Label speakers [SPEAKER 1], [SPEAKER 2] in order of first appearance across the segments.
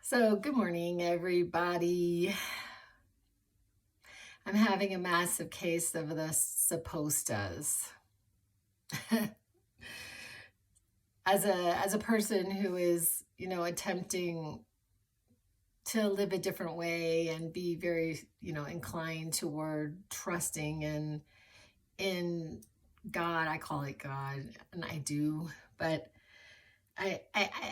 [SPEAKER 1] So, good morning, everybody. I'm having a massive case of the suppostas. As a person who is, attempting to live a different way and be very, inclined toward trusting in God. I call it God, and I do, but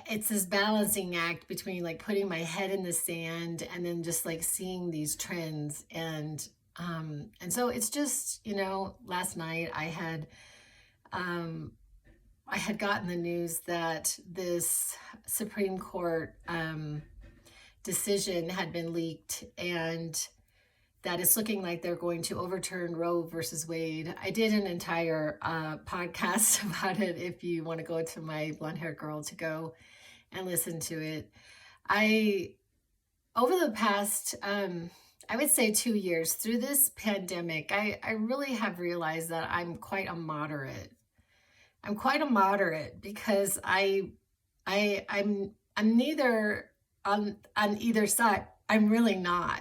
[SPEAKER 1] it's this balancing act between like putting my head in the sand and then just like seeing these trends. And so it's just, last night um I had gotten the news that this Supreme Court decision had been leaked, and that it's looking like they're going to overturn Roe versus Wade. I did an entire podcast about it. If you want to go to my blonde hair girl to go and listen to it. Over the past, I would say 2 years through this pandemic, I really have realized that I'm quite a moderate. I'm quite a moderate because I'm neither on either side. I'm really not.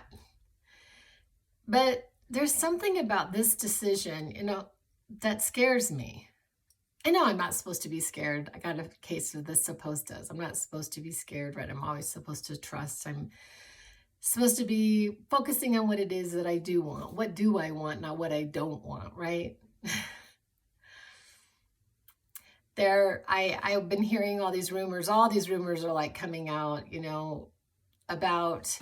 [SPEAKER 1] But there's something about this decision, that scares me. I know I'm not supposed to be scared. I got a case of the suppostas. I'm not supposed to be scared, right? I'm always supposed to trust. I'm supposed to be focusing on what it is that I do want. What do I want, not what I don't want, right? I've been hearing all these rumors. All these rumors are like coming out, about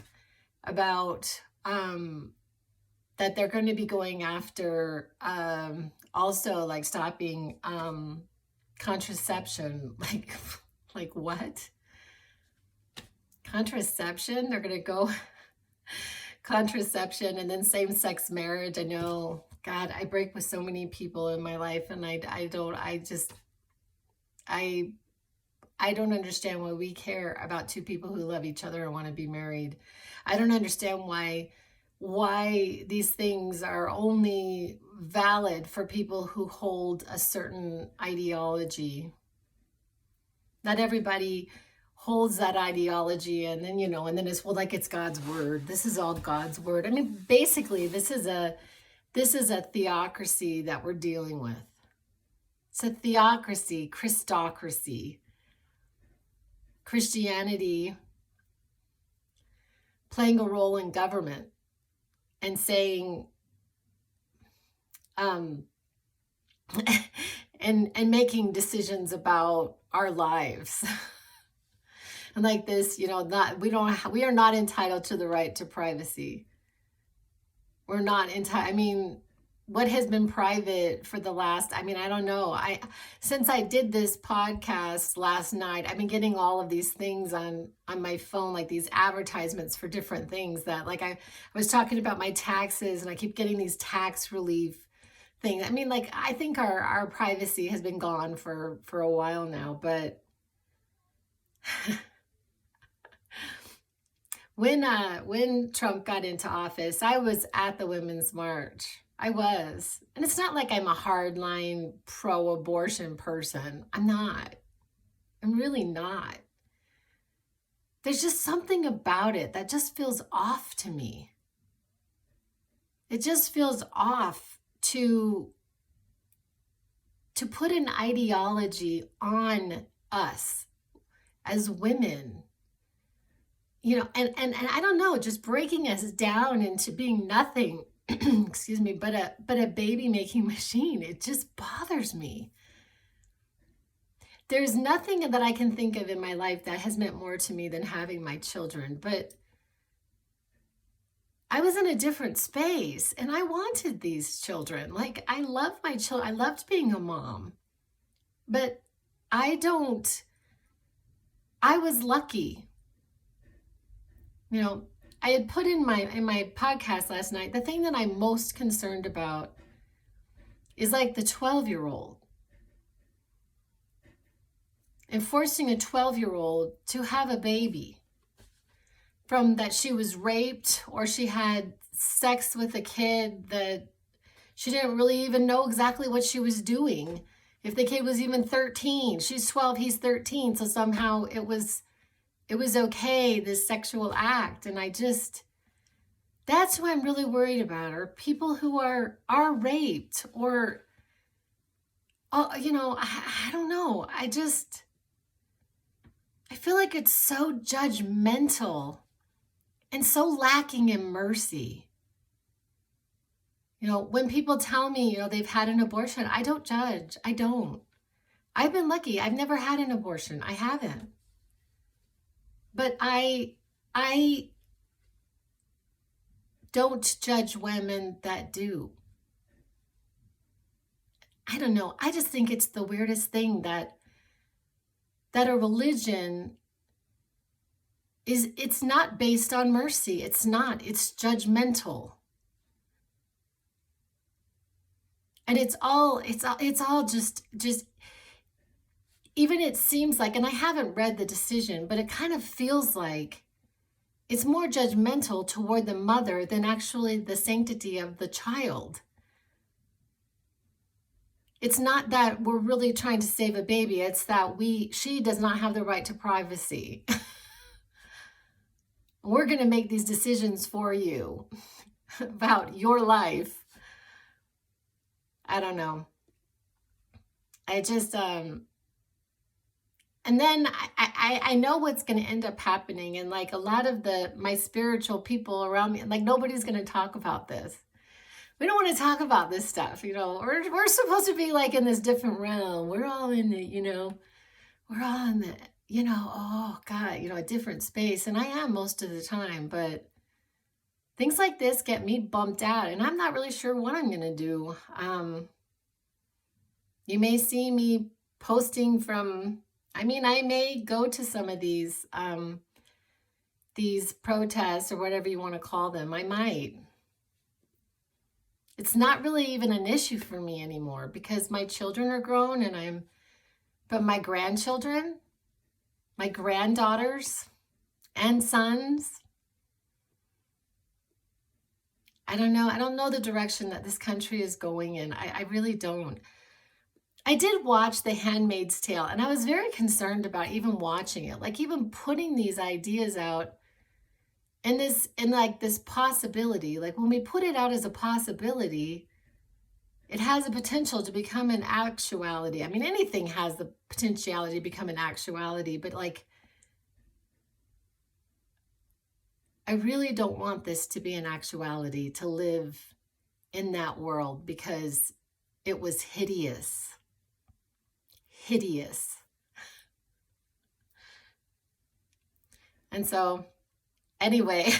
[SPEAKER 1] that they're going to be going after also like stopping contraception. Like what? Contraception? They're going to go contraception, and then same-sex marriage. I know, God, I break with so many people in my life, and I don't understand why we care about two people who love each other and want to be married. I don't understand why these things are only valid for people who hold a certain ideology. Not everybody holds that ideology, and then and then it's it's God's word. This is all God's word. I mean, basically, this is a theocracy that we're dealing with. It's a theocracy, Christocracy. Christianity playing a role in government and saying and making decisions about our lives. And like this, we are not entitled to the right to privacy. We're not entitled. I mean, what has been private for the last, I don't know. Since I did this podcast last night, I've been getting all of these things on my phone, like these advertisements for different things that, like, I was talking about my taxes, and I keep getting these tax relief things. I think our privacy has been gone for a while now, but when Trump got into office, I was at the Women's March. I was. And it's not like I'm a hardline pro-abortion person. I'm not. I'm really not. There's just something about it that just feels off to me. It just feels off to put an ideology on us as women. And I don't know, just breaking us down into being nothing, excuse me, but a baby making machine. It just bothers me. There's nothing that I can think of in my life that has meant more to me than having my children, but I was in a different space and I wanted these children. Like, I love my children. I loved being a mom, but I was lucky. I had put in my podcast last night, the thing that I'm most concerned about is like the 12-year-old. And forcing a 12-year-old to have a baby from that she was raped or she had sex with a kid that she didn't really even know exactly what she was doing. If the kid was even 13, she's 12, he's 13. So somehow it was it was okay, this sexual act. And that's who I'm really worried about, are people who are raped or, I don't know. I feel like it's so judgmental and so lacking in mercy. When people tell me, they've had an abortion, I don't judge. I don't. I've been lucky. I've never had an abortion. I haven't. But I don't judge women that do. I don't know. I just think it's the weirdest thing that a religion it's not based on mercy. It's not. It's judgmental. And it's all just even it seems like, and I haven't read the decision, but it kind of feels like it's more judgmental toward the mother than actually the sanctity of the child. It's not that we're really trying to save a baby. It's that she does not have the right to privacy. We're going to make these decisions for you about your life. I don't know. I just, and then I know what's going to end up happening. And like a lot of my spiritual people around me, like nobody's going to talk about this. We don't want to talk about this stuff, we're supposed to be like in this different realm. We're all in the, we're all in the, oh God, a different space. And I am most of the time, but things like this get me bumped out and I'm not really sure what I'm going to do. You may see me posting from, I may go to some of these protests or whatever you want to call them. I might. It's not really even an issue for me anymore because my children are grown but my grandchildren, my granddaughters and sons, I don't know. I don't know the direction that this country is going in. I really don't. I did watch The Handmaid's Tale and I was very concerned about even watching it, like even putting these ideas out. And this possibility, like when we put it out as a possibility, it has a potential to become an actuality. Anything has the potentiality to become an actuality, but like, I really don't want this to be an actuality, to live in that world, because it was hideous. Hideous. And so, anyway,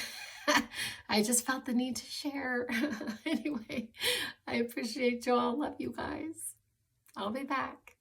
[SPEAKER 1] I just felt the need to share. Anyway, I appreciate you all. Love you guys. I'll be back.